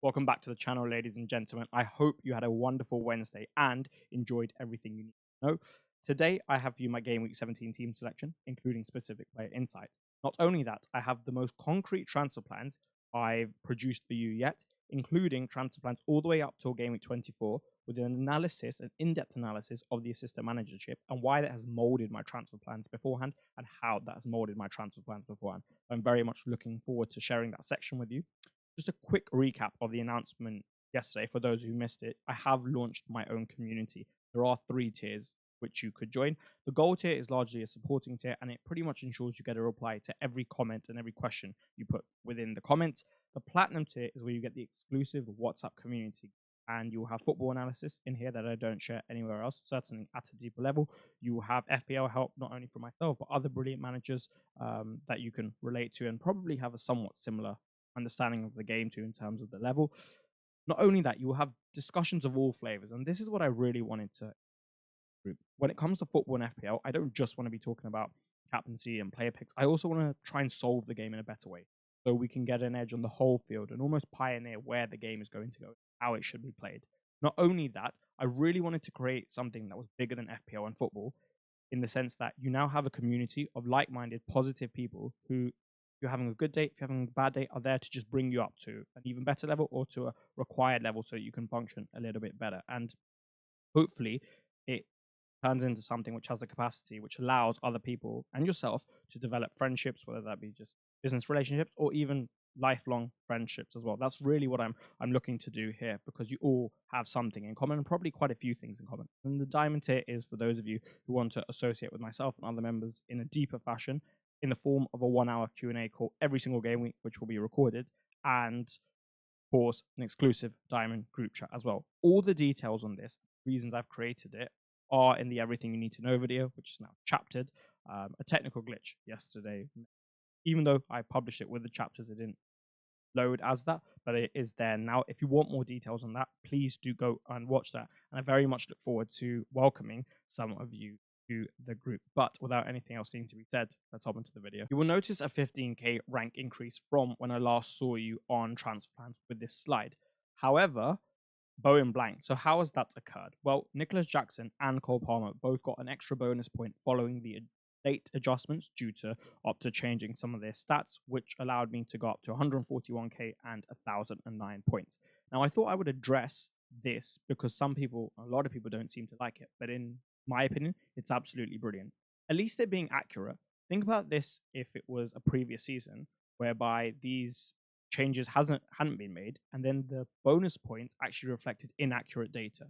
Welcome back to the channel, ladies and gentlemen. I hope you had a wonderful Wednesday and enjoyed everything you need to know. Today, I have for you my Game Week 17 team selection, including specific player insights. Not only that, I have the most concrete transfer plans I've produced for you yet, including transfer plans all the way up till Game Week 24, with an analysis, an in-depth analysis of the assistant managership and why that has molded my transfer plans beforehand and how that has molded my transfer plans beforehand. I'm very much looking forward to sharing that section with you. Just a quick recap of the announcement yesterday for those who missed it. I have launched my own community. There are 3 tiers which you could join. The gold tier is largely a supporting tier, and it pretty much ensures you get a reply to every comment and every question you put within the comments. The platinum tier is where you get the exclusive WhatsApp community, and you'll have football analysis in here that I don't share anywhere else, certainly at a deeper level. You will have FPL help, not only from myself, but other brilliant managers that you can relate to and probably have a somewhat similar understanding of the game to in terms of the level. Not only that, you will have discussions of all flavors, and this is what I really wanted to group. When it comes to football and FPL, I don't just want to be talking about captaincy and player picks. I also want to try and solve the game in a better way, so we can get an edge on the whole field and almost pioneer where the game is going to go, how it should be played. Not only that, I really wanted to create something that was bigger than FPL and football, in the sense that you now have a community of like-minded, positive people who, if you're having a good day, if you're having a bad day, are there to just bring you up to an even better level or to a required level so you can function a little bit better. And hopefully it turns into something which has the capacity which allows other people and yourself to develop friendships, whether that be just business relationships or even lifelong friendships as well. That's really what I'm looking to do here, because you all have something in common and probably quite a few things in common. And the diamond tier is for those of you who want to associate with myself and other members in a deeper fashion, in the form of a 1-hour Q&A call every single game week, which will be recorded, and of course an exclusive diamond group chat as well. All the details on this, reasons I've created it, are in the Everything You Need to Know video, which is now chaptered. A technical glitch yesterday, even though I published it with the chapters, it didn't load as that, but it is there now. If you want more details on that, please do go and watch that. And I very much look forward to welcoming some of you to the group. But without anything else needing to be said, let's hop into the video. You will notice a 15k rank increase from when I last saw you on transfer plans with this slide. However, Bowen blank. So how has that occurred? Well, Nicholas Jackson and Cole Palmer both got an extra bonus point following the late adjustments due to Opta changing some of their stats, which allowed me to go up to 141k and 1009 points. Now, I thought I would address this because a lot of people don't seem to like it, but in my opinion, it's absolutely brilliant. At least they're being accurate. Think about this if it was a previous season whereby these changes hadn't been made, and then the bonus points actually reflected inaccurate data.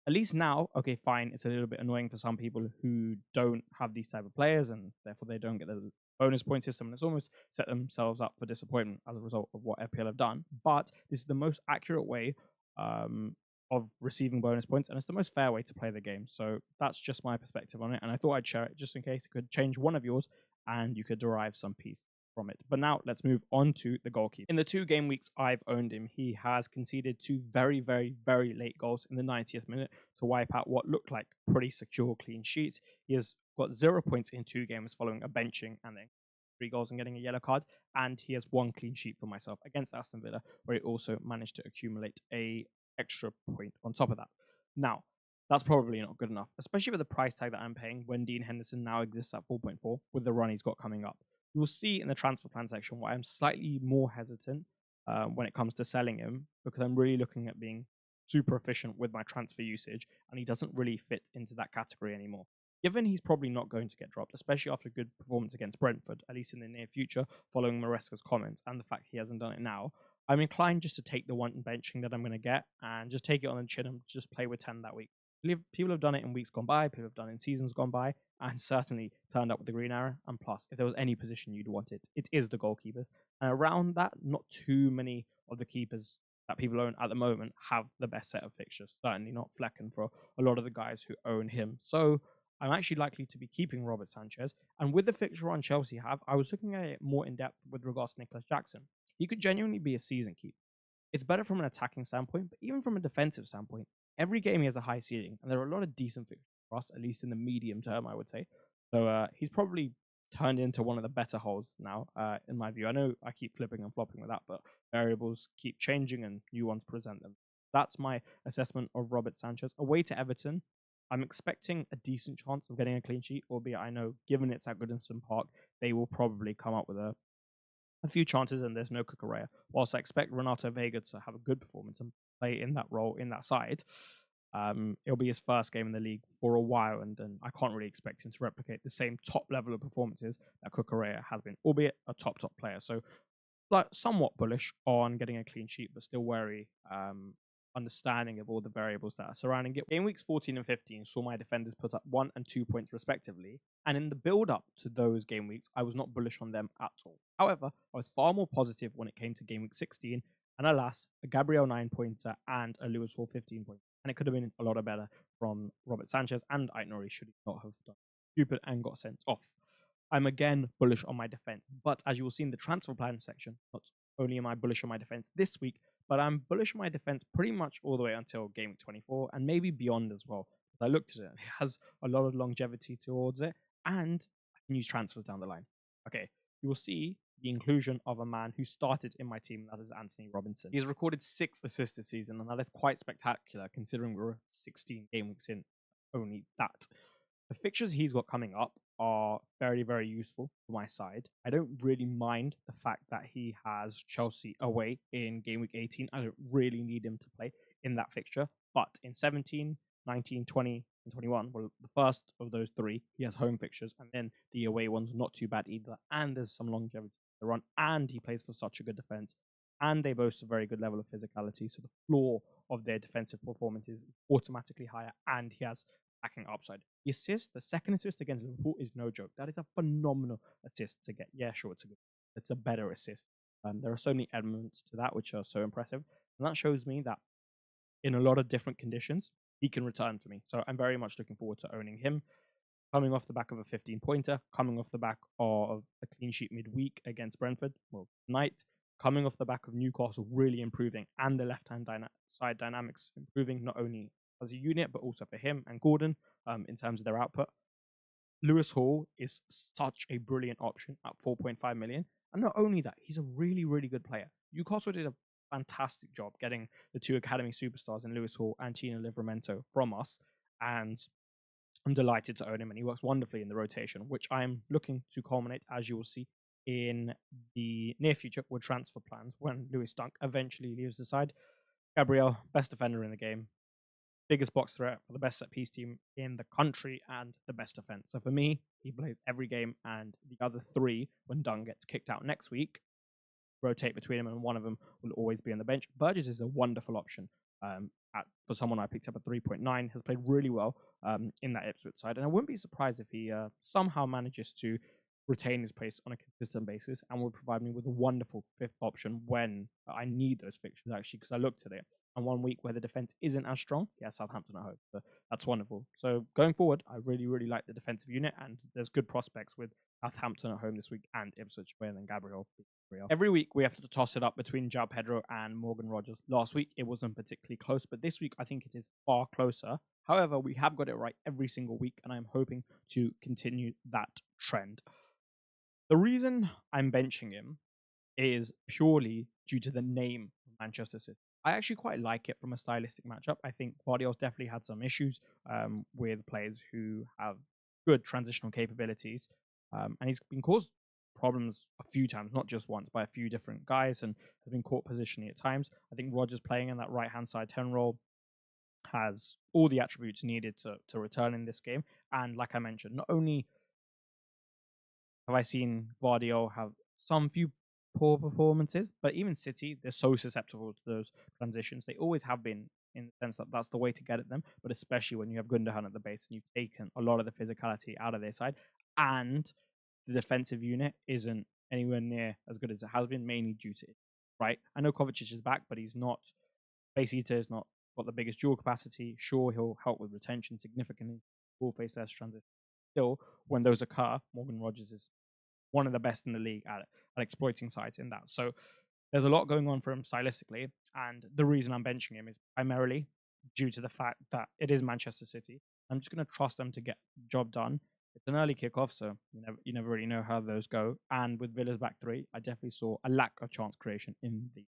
At least now, okay, fine, it's a little bit annoying for some people who don't have these type of players, and therefore they don't get the bonus point system, and it's almost set themselves up for disappointment as a result of what FPL have done. But this is the most accurate way of receiving bonus points, and it's the most fair way to play the game. So that's just my perspective on it, and I thought I'd share it just in case it could change one of yours and you could derive some peace from it. But now let's move on to the goalkeeper. In the 2 game weeks I've owned him, he has conceded 2 very, very, very late goals in the 90th minute to wipe out what looked like pretty secure clean sheets. He has got 0 points in 2 games following a benching and then 3 goals and getting a yellow card, and he has 1 clean sheet for myself against Aston Villa, where he also managed to accumulate a extra point on top of that. Now, that's probably not good enough, especially with the price tag that I'm paying when Dean Henderson now exists at 4.4 with the run he's got coming up. You'll see in the transfer plan section why I'm slightly more hesitant when it comes to selling him, because I'm really looking at being super efficient with my transfer usage, and he doesn't really fit into that category anymore. Given he's probably not going to get dropped, especially after a good performance against Brentford, at least in the near future, following Maresca's comments and the fact he hasn't done it now, I'm inclined just to take the one benching that I'm going to get and just take it on the chin and just play with 10 that week. People have done it in weeks gone by, people have done it in seasons gone by, and certainly turned up with the green arrow. And plus, if there was any position you'd want it is the goalkeeper. And around that, not too many of the keepers that people own at the moment have the best set of fixtures. Certainly not Flecken for a lot of the guys who own him. So I'm actually likely to be keeping Robert Sanchez. And with the fixture on Chelsea have, I was looking at it more in depth with regards to Nicholas Jackson. He could genuinely be a season keep. It's better from an attacking standpoint, but even from a defensive standpoint, every game he has a high ceiling, and there are a lot of decent fixtures for us, at least in the medium term, I would say. So he's probably turned into one of the better holes now, in my view. I know I keep flipping and flopping with that, but variables keep changing and new ones present them. That's my assessment of Robert Sanchez. Away to Everton, I'm expecting a decent chance of getting a clean sheet, albeit I know given it's at Goodison Park, they will probably come up with a few chances and there's no Cucurella. Whilst I expect Renato Vega to have a good performance and play in that role in that side, it'll be his first game in the league for a while, and then I can't really expect him to replicate the same top level of performances that Cucurella has been, albeit a top player. So, like, somewhat bullish on getting a clean sheet, but still wary, understanding of all the variables that are surrounding it. Game weeks 14 and 15 saw my defenders put up 1 and 2 points respectively, and in the build-up to those game weeks, I was not bullish on them at all. However, I was far more positive when it came to game week 16, and alas, a Gabriel 9-pointer and a Lewis Hall 15-pointer. And it could have been a lot better from Robert Sanchez, and Aït-Nouri should not have done stupid and got sent off. I'm again bullish on my defense, but as you will see in the transfer plan section, not only am I bullish on my defense this week, but I'm bullish on my defense pretty much all the way until game week 24 and maybe beyond as well. As I looked at it, it has a lot of longevity towards it, and I can use transfers down the line. Okay, you will see the inclusion of a man who started in my team, that is Anthony Robinson. He's recorded 6 assists this season, and that is quite spectacular considering we're 16 game weeks in, only that. The fixtures he's got coming up are very, very useful for my side. I don't really mind the fact that he has Chelsea away in game week 18. I don't really need him to play in that fixture. But in 17, 19, 20, and 21, well, the first of those 3, he has home fixtures, and then the away one's not too bad either. And there's some longevity to the run, and he plays for such a good defense. And they boast a very good level of physicality, so the floor of their defensive performance is automatically higher, and he has attacking upside. The second assist against Liverpool is no joke. That is a phenomenal assist to get. Yeah, sure, it's a better assist. There are so many elements to that which are so impressive, and that shows me that in a lot of different conditions, he can return for me. So I'm very much looking forward to owning him. Coming off the back of a 15-pointer, coming off the back of a clean sheet midweek against Brentford, well, tonight, coming off the back of Newcastle really improving and the left-hand side dynamics improving, not only as a unit, but also for him and Gordon in terms of their output. Lewis Hall is such a brilliant option at 4.5 million. And not only that, he's a really, really good player. Newcastle did a fantastic job getting the 2 academy superstars in Lewis Hall and Tino Livramento from us. And I'm delighted to own him, and he works wonderfully in the rotation, which I'm looking to culminate, as you will see, in the near future with transfer plans when Lewis Dunk eventually leaves the side. Gabriel, best defender in the game, biggest box threat for the best set piece team in the country, and the best defense. So for me, he plays every game, and the other 3, when Dunk gets kicked out next week, rotate between them, and one of them will always be on the bench. Burgess is a wonderful option for someone I picked up at 3.9, has played really well in that Ipswich side, and I wouldn't be surprised if he somehow manages to retain his place on a consistent basis and will provide me with a wonderful 5th option when I need those fixtures, actually, because I looked at it. And one week where the defense isn't as strong, yeah, Southampton at home. So that's wonderful. So going forward, I really, really like the defensive unit, and there's good prospects with Southampton at home this week and Ipswich away, and then Gabriel. Every week we have to toss it up between Joao Pedro and Morgan Rogers. Last week it wasn't particularly close, but this week I think it is far closer. However, we have got it right every single week, and I'm hoping to continue that trend. The reason I'm benching him is purely due to the name of Manchester City. I actually quite like it from a stylistic matchup. I think Guardiola's definitely had some issues with players who have good transitional capabilities, and he's been caused problems a few times, not just once, by a few different guys, and has been caught positioning at times. I think Rogers playing in that right-hand side 10 role has all the attributes needed to return in this game. And like I mentioned, not only have I seen Guardiola have some few poor performances, but even City, they're so susceptible to those transitions. They always have been, in the sense that that's the way to get at them, but especially when you have Gundogan at the base and you've taken a lot of the physicality out of their side, and the defensive unit isn't anywhere near as good as it has been, mainly due to it, right? I know Kovacic is back, but he's not, Base Eater is not got the biggest dual capacity. Sure, he'll help with retention significantly, will face less transition. Still, when those occur, Morgan Rogers is one of the best in the league at exploiting sides in that. So there's a lot going on for him stylistically, and the reason I'm benching him is primarily due to the fact that it is Manchester City. I'm just going to trust them to get the job done, It's an early kickoff, so you never really know how those go. And with Villa's back three, I definitely saw a lack of chance creation in the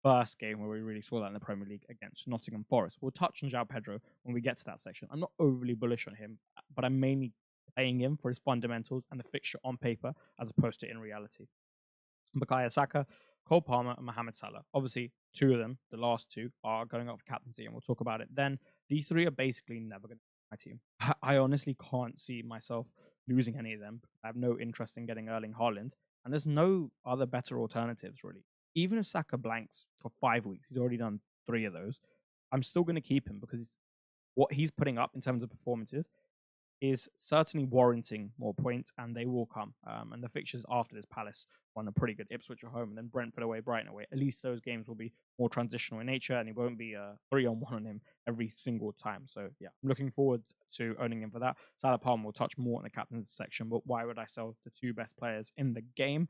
first game where we really saw that in the Premier League against Nottingham Forest. We'll touch on Joao Pedro when we get to that section. I'm not overly bullish on him, but I'm mainly playing him for his fundamentals and the fixture on paper as opposed to in reality. Bukayo Saka, Cole Palmer, and Mohamed Salah. Obviously, two of them, the last two, are going up for captaincy, and we'll talk about it then. These three are basically never going to be my team. I honestly can't see myself losing any of them. I have no interest in getting Erling Haaland, and there's no other better alternatives, really. Even if Saka blanks for 5 weeks, he's already done 3 of those, I'm still going to keep him because what he's putting up in terms of performances is certainly warranting more points, and they will come. And the fixtures after this, Palace won a pretty good, Ipswich at home, and then Brentford away, Brighton away. At least those games will be more transitional in nature, and it won't be a 3-on-1 on him every single time. So yeah, I'm looking forward to owning him for that. Salah Palmer will touch more in the captain's section, but why would I sell the 2 best players in the game?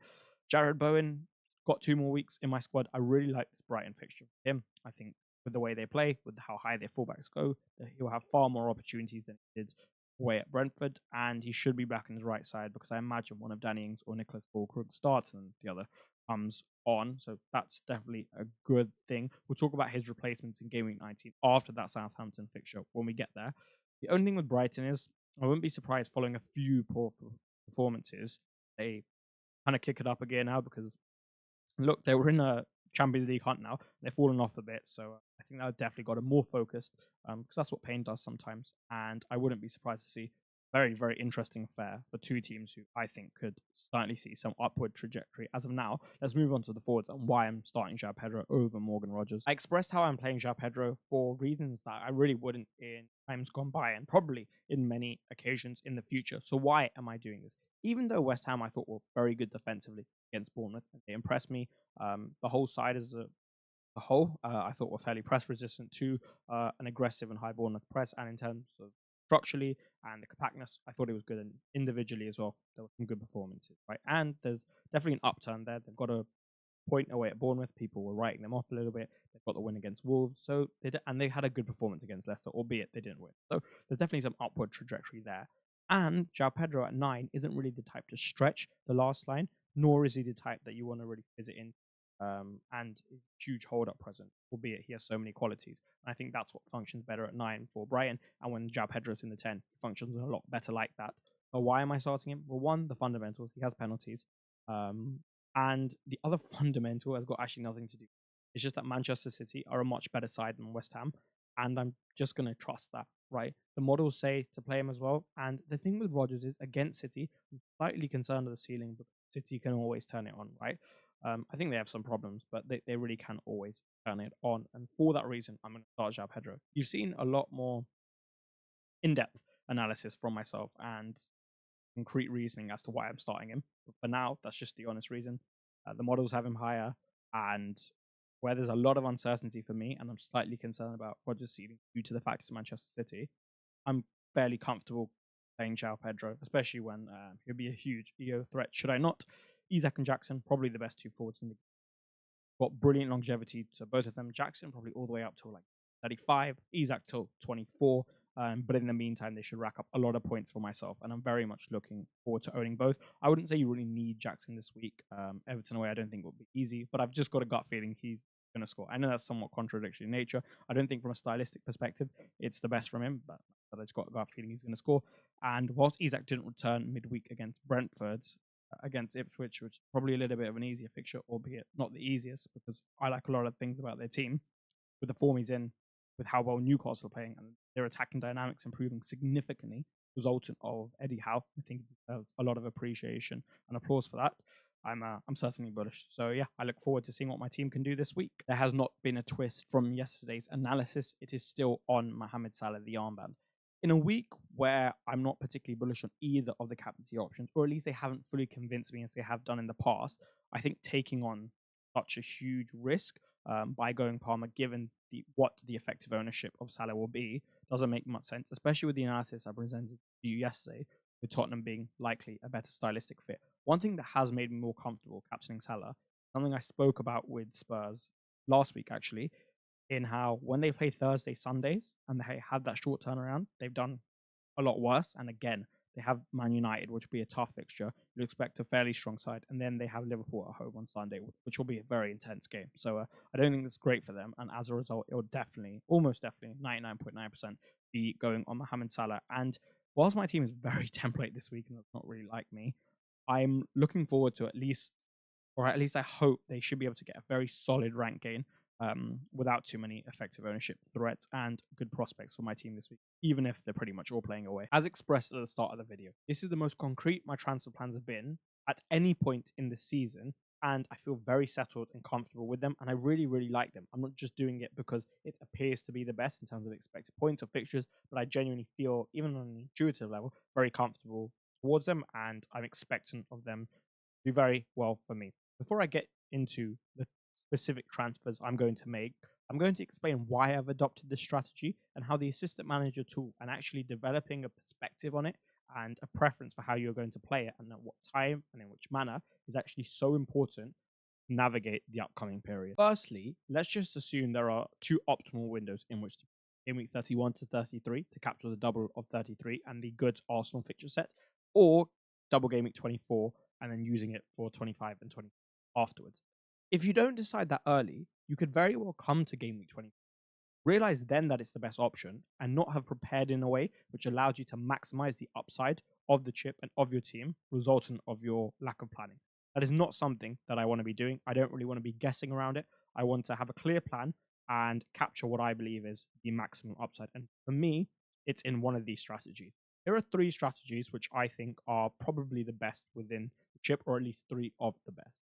Jared Bowen got 2 more weeks in my squad. I really like this Brighton fixture for him. I think with the way they play, with how high their fullbacks go, he'll have far more opportunities than he did away at Brentford, and he should be back on his right side because I imagine one of Danny Ings or Nicholas Fulkrug starts and the other comes on. So that's definitely a good thing. We'll talk about his replacements in Game Week 19 after that Southampton fixture when we get there. The only thing with Brighton is I wouldn't be surprised following a few poor performances, they kind of kick it up again now because look, they were in a Champions League hunt now. They've fallen off a bit, so I think they've definitely got them more focused because that's what pain does sometimes. And I wouldn't be surprised to see very, very interesting affair for 2 teams who I think could slightly see some upward trajectory. As of now, let's move on to the forwards and why I'm starting Joao Pedro over Morgan Rogers. I expressed how I'm playing Joao Pedro for reasons that I really wouldn't in times gone by and probably in many occasions in the future. So why am I doing this? Even though West Ham I thought were very good defensively against Bournemouth, they impressed me. The whole side as a whole, I thought were fairly press resistant to an aggressive and high Bournemouth press, and in terms of structurally and the compactness, I thought it was good, and individually as well, there were some good performances, right? And there's definitely an upturn there. They've got a point away at Bournemouth. People were writing them off a little bit. They've got the win against Wolves, so they had a good performance against Leicester, albeit they didn't win. So there's definitely some upward trajectory there. And Joao Pedro at 9 isn't really the type to stretch the last line, nor is he the type that you want to really visit in. And huge hold up present, albeit he has so many qualities. And I think that's what functions better at 9 for Brighton. And when Joao Pedro's in the 10, he functions a lot better like that. But why am I starting him? Well, one, the fundamentals. He has penalties. And the other fundamental has got actually nothing to do. It's just that Manchester City are a much better side than West Ham. And I'm just going to trust that, right? The models say to play him as well. And the thing with Rodgers is against City, I'm slightly concerned with the ceiling, but City can always turn it on, right? I think they have some problems, but they really can always turn it on. And for that reason, I'm going to start Joao Pedro. You've seen a lot more in-depth analysis from myself and concrete reasoning as to why I'm starting him. But for now, that's just the honest reason. The models have him higher, and where there's a lot of uncertainty for me, and I'm slightly concerned about Rodgers' ceiling due to the fact it's Manchester City, I'm fairly comfortable playing Joao Pedro, especially when he'll be a huge EO threat. Should I not? Isak and Jackson, probably the best 2 forwards in the game. Got brilliant longevity to both of them. Jackson probably all the way up to like 35, Isak till 24. But in the meantime, they should rack up a lot of points for myself, and I'm very much looking forward to owning both. I wouldn't say you really need Jackson this week. Everton away, I don't think will be easy, but I've just got a gut feeling he's going to score. I know that's somewhat contradictory in nature. I don't think from a stylistic perspective it's the best from him, but I just got a gut feeling he's going to score. And whilst Isak didn't return midweek against Brentford, against Ipswich, which is probably a little bit of an easier fixture, albeit not the easiest, because I like a lot of things about their team. With the form he's in, with how well Newcastle are playing, and their attacking dynamics improving significantly, resultant of Eddie Howe. I think he deserves a lot of appreciation and applause for that. I'm certainly bullish. So yeah, I look forward to seeing what my team can do this week. There has not been a twist from yesterday's analysis. It is still on Mohamed Salah, the armband. In a week where I'm not particularly bullish on either of the captaincy options, or at least they haven't fully convinced me as they have done in the past, I think taking on such a huge risk by going Palmer, given what the effective ownership of Salah will be, doesn't make much sense, especially with the analysis I presented to you yesterday, with Tottenham being likely a better stylistic fit. One thing that has made me more comfortable captaining Salah, something I spoke about with Spurs last week actually, in how when they play Thursday, Sundays, and they have that short turnaround, they've done a lot worse. And again, They have Man United, which will be a tough fixture. You'd expect a fairly strong side. And then they have Liverpool at home on Sunday, which will be a very intense game. So I don't think that's great for them. And as a result, it will definitely, almost definitely, 99.9% be going on Mohamed Salah. And whilst my team is very template this week, and that's not really like me, I'm looking forward to at least I hope they should be able to get a very solid rank gain without too many effective ownership threats and good prospects for my team this week, even if they're pretty much all playing away. As expressed at the start of the video, this is the most concrete my transfer plans have been at any point in the season, and I feel very settled and comfortable with them, and I really, really like them. I'm not just doing it because it appears to be the best in terms of expected points or fixtures, but I genuinely feel, even on an intuitive level, very comfortable towards them, and I'm expectant of them to do very well for me. Before I get into the specific transfers I'm going to make, I'm going to explain why I've adopted this strategy and how the assistant manager tool and actually developing a perspective on it and a preference for how you're going to play it and at what time and in which manner is actually so important to navigate the upcoming period. Firstly, let's just assume there are two optimal windows in which to game week 31 to 33 to capture the double of 33 and the good Arsenal fixture set, or double game week 24 and then using it for 25 and 20 afterwards. If you don't decide that early, you could very well come to game week 20, realize then that it's the best option, and not have prepared in a way which allows you to maximize the upside of the chip and of your team, resultant of your lack of planning. That is not something that I want to be doing. I don't really want to be guessing around it. I want to have a clear plan and capture what I believe is the maximum upside. And for me, it's in one of these strategies. There are three strategies which I think are probably the best within the chip, or at least three of the best,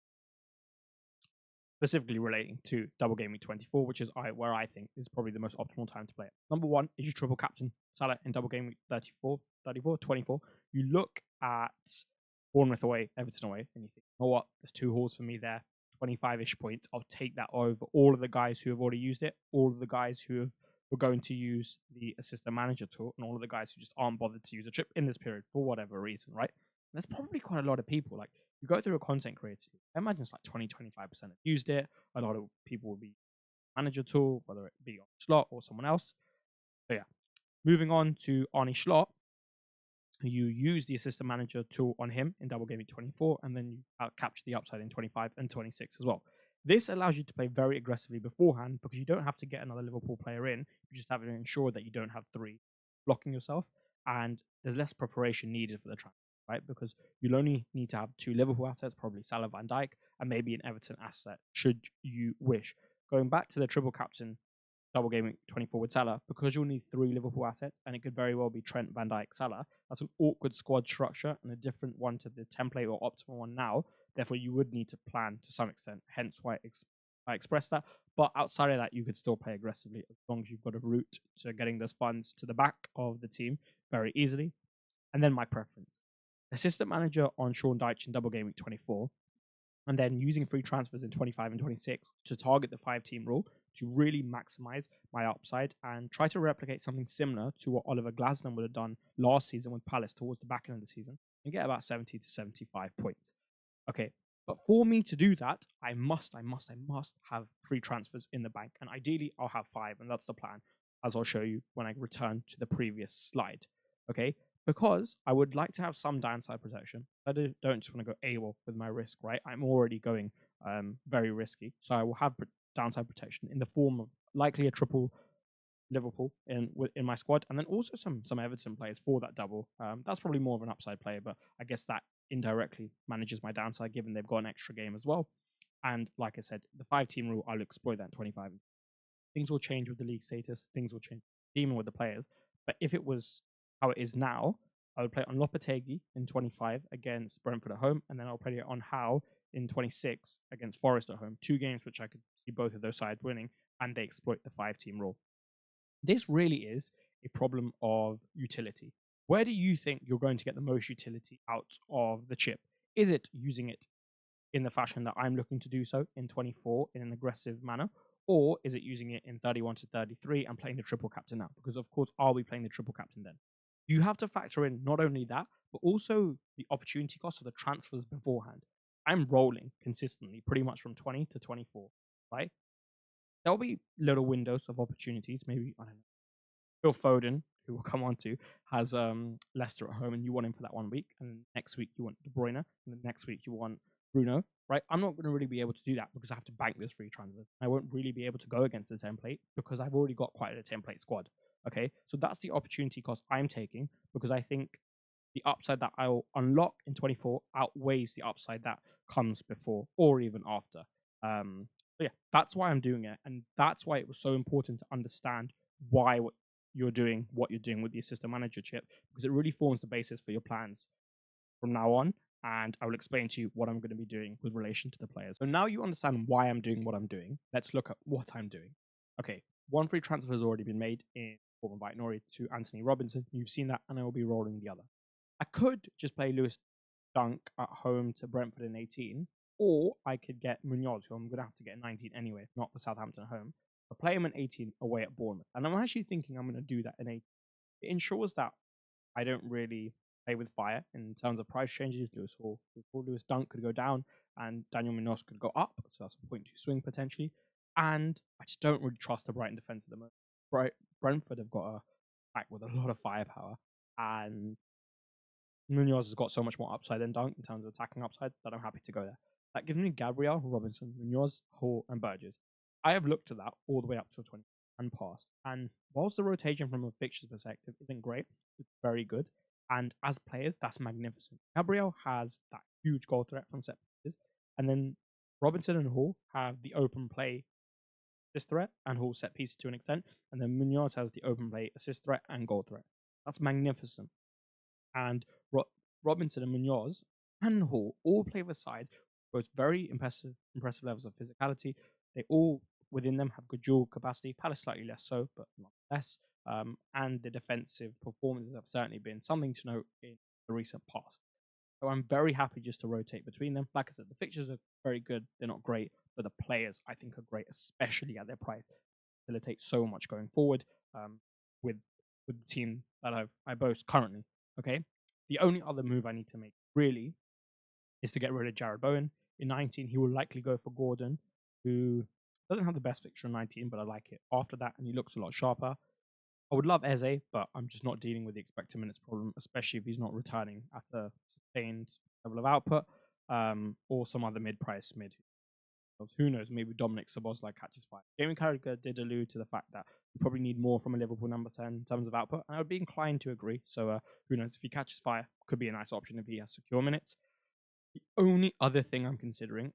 specifically relating to double game week 24, which is where I think is probably the most optimal time to play it. Number one is your triple captain Salah in double game week 24. You look at Bournemouth away, Everton away, and you think, you know what, there's two hauls for me there, 25-ish points. I'll take that over all of the guys who have already used it, all of the guys who were going to use the assistant manager tool, and all of the guys who just aren't bothered to use a chip in this period for whatever reason, right? And there's probably quite a lot of people. Like, you go through a content creator, I imagine it's like 20-25% have used it. A lot of people will be manager tool, whether it be on Slot or someone else. So yeah, moving on to Arnie Slot, you use the assistant manager tool on him in double game week 24, and then you capture the upside in 25 and 26 as well. This allows you to play very aggressively beforehand because you don't have to get another Liverpool player in. You just have to ensure that you don't have three blocking yourself, and there's less preparation needed for the transfer, right? Because you'll only need to have two Liverpool assets, probably Salah, Van Dijk, and maybe an Everton asset, should you wish. Going back to the triple captain double game week 24 with Salah, because you'll need three Liverpool assets, and it could very well be Trent, Van Dijk, Salah. That's an awkward squad structure and a different one to the template or optimal one now. Therefore, you would need to plan to some extent, hence why I expressed that. But outside of that, you could still play aggressively as long as you've got a route to getting those funds to the back of the team very easily. And then my preference. Assistant manager on Sean Dyche in double game week 24, and then using free transfers in 25 and 26 to target the 5-team rule to really maximize my upside and try to replicate something similar to what Oliver Glasner would have done last season with Palace towards the back end of the season and get about 70 to 75 points. Okay, but for me to do that, I must have free transfers in the bank, and ideally I'll have 5, and that's the plan, as I'll show you when I return to the previous slide. Okay, because I would like to have some downside protection. I don't just want to go AWOL with my risk, right? I'm already going very risky, so I will have downside protection in the form of likely a triple Liverpool in my squad, and then also some Everton players for that double. That's probably more of an upside player, but I guess that indirectly manages my downside given they've got an extra game as well. And like I said, the 5-team rule, I'll exploit that in 25. Things will change with the league status, things will change even with the players. But if it was how it is now, I would play on Lopetegui in 25 against Brentford at home, and then I'll play it on Howe in 26 against Forest at home. 2 games which I could see both of those sides winning, and they exploit the 5-team rule. This really is a problem of utility. Where do you think you're going to get the most utility out of the chip? Is it using it in the fashion that I'm looking to do so in 24 in an aggressive manner? Or is it using it in 31 to 33 and playing the triple captain now? Because of course, are we playing the triple captain then? You have to factor in not only that, but also the opportunity cost of the transfers beforehand. I'm rolling consistently pretty much from 20 to 24, right? There'll be little windows of opportunities. Maybe, I don't know, Phil Foden, who we'll come on to, has Leicester at home, and you want him for that 1 week, and next week you want De Bruyne, and the next week you want Bruno, right? I'm not going to really be able to do that because I have to bank those free transfers. I won't really be able to go against the template because I've already got quite a template squad. Okay, so that's the opportunity cost I'm taking because I think the upside that I'll unlock in 24 outweighs the upside that comes before or even after. So yeah, that's why I'm doing it, and that's why it was so important to understand why you're doing what you're doing with the assistant manager chip, because it really forms the basis for your plans from now on. And I will explain to you what I'm going to be doing with relation to the players. So now you understand why I'm doing what I'm doing. Let's look at what I'm doing. Okay, one free transfer has already been made in form of Nori to Anthony Robinson. You've seen that, and I will be rolling the other. I could just play Lewis Dunk at home to Brentford in 18, or I could get Munoz, who I'm going to have to get 19 anyway, not for Southampton at home, but play him in 18 away at Bournemouth. And I'm actually thinking I'm going to do that in 18. It ensures that I don't really play with fire in terms of price changes. Lewis Dunk could go down and Daniel Munoz could go up, so that's a 0.2 swing potentially. And I just don't really trust the Brighton defence at the moment. Brentford have got a back with a lot of firepower, and Munoz has got so much more upside than Dunk in terms of attacking upside that I'm happy to go there. That gives me Gabriel, Robinson, Munoz, Hall, and Burgess. I have looked at that all the way up to 20 and past. And whilst the rotation from a fixtures perspective isn't great, it's very good. And as players, that's magnificent. Gabriel has that huge goal threat from set pieces. And then Robinson and Hall have the open play assist threat and Hall set pieces to an extent. And then Munoz has the open play assist threat and goal threat. That's magnificent. And Robinson and Munoz and Hall all play the side, both very impressive levels of physicality. They all within them have good dual capacity. Palace slightly less so, but not less. And the defensive performances have certainly been something to note in the recent past. So I'm very happy just to rotate between them. Like I said, the fixtures are very good. They're not great, but the players I think are great, especially at their price. Facilitate so much going forward with the team that I boast currently. Okay, the only other move I need to make really is to get rid of Jared Bowen. In 19, he will likely go for Gordon, who doesn't have the best fixture in 19, but I like it after that, and he looks a lot sharper. I would love Eze, but I'm just not dealing with the expected minutes problem, especially if he's not returning at a sustained level of output, or some other mid-price mid. Who knows? Maybe Dominic Szoboszlai catches fire. Jamie Carragher did allude to the fact that you probably need more from a Liverpool number 10 in terms of output, and I would be inclined to agree. So who knows? If he catches fire, could be a nice option if he has secure minutes. The only other thing I'm considering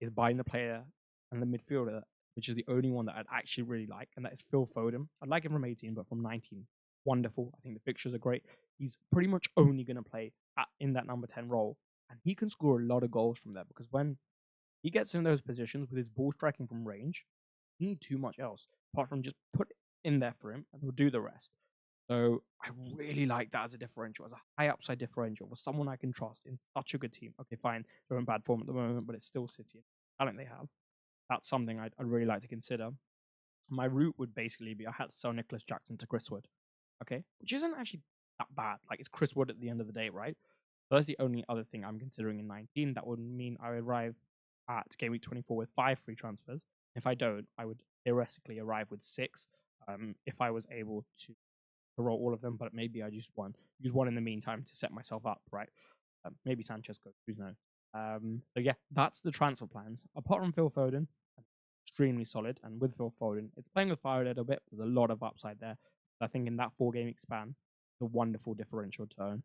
is buying the player and the midfielder, which is the only one that I'd actually really like, and that is Phil Foden. I'd like him from 18, but from 19, wonderful. I think the fixtures are great. He's pretty much only going to play in that number 10 role, and he can score a lot of goals from there because when he gets in those positions with his ball striking from range, he need too much else apart from just put it in there for him and he'll do the rest. So I really like that as a differential, as a high upside differential for someone I can trust in such a good team. Okay, fine, they're in bad form at the moment, but it's still City. Talent they have. That's something I'd really like to consider. My route would basically be I had to sell Nicholas Jackson to Chris Wood, okay, which isn't actually that bad. Like it's Chris Wood at the end of the day, right? So that's the only other thing I'm considering in 19. That would mean I arrive at game week 24 with 5 free transfers. If I don't, I would theoretically arrive with 6 if I was able to roll all of them, but maybe I just use one in the meantime to set myself up, right? Maybe Sanchez goes, who knows? So yeah, that's the transfer plans. Apart from Phil Foden, extremely solid, and with Phil Foden, it's playing with fire a little bit. There's a lot of upside there. I think in that 4-game span, the wonderful differential turn.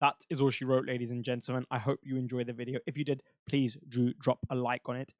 That is all she wrote, ladies and gentlemen. I hope you enjoyed the video. If you did, please do drop a like on it.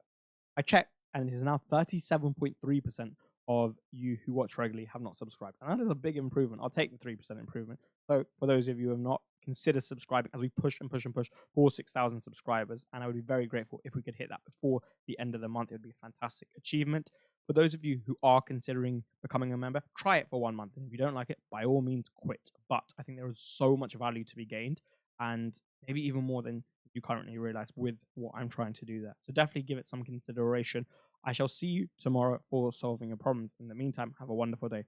I checked, and it is now 37.3% of you who watch regularly have not subscribed. And that is a big improvement. I'll take the 3% improvement. So for those of you who have not, consider subscribing as we push and push and push for 6,000 subscribers. And I would be very grateful if we could hit that before the end of the month. It would be a fantastic achievement. For those of you who are considering becoming a member, try it for 1 month. And if you don't like it, by all means, quit. But I think there is so much value to be gained, and maybe even more than you currently realize with what I'm trying to do there. So definitely give it some consideration. I shall see you tomorrow for solving your problems. In the meantime, have a wonderful day.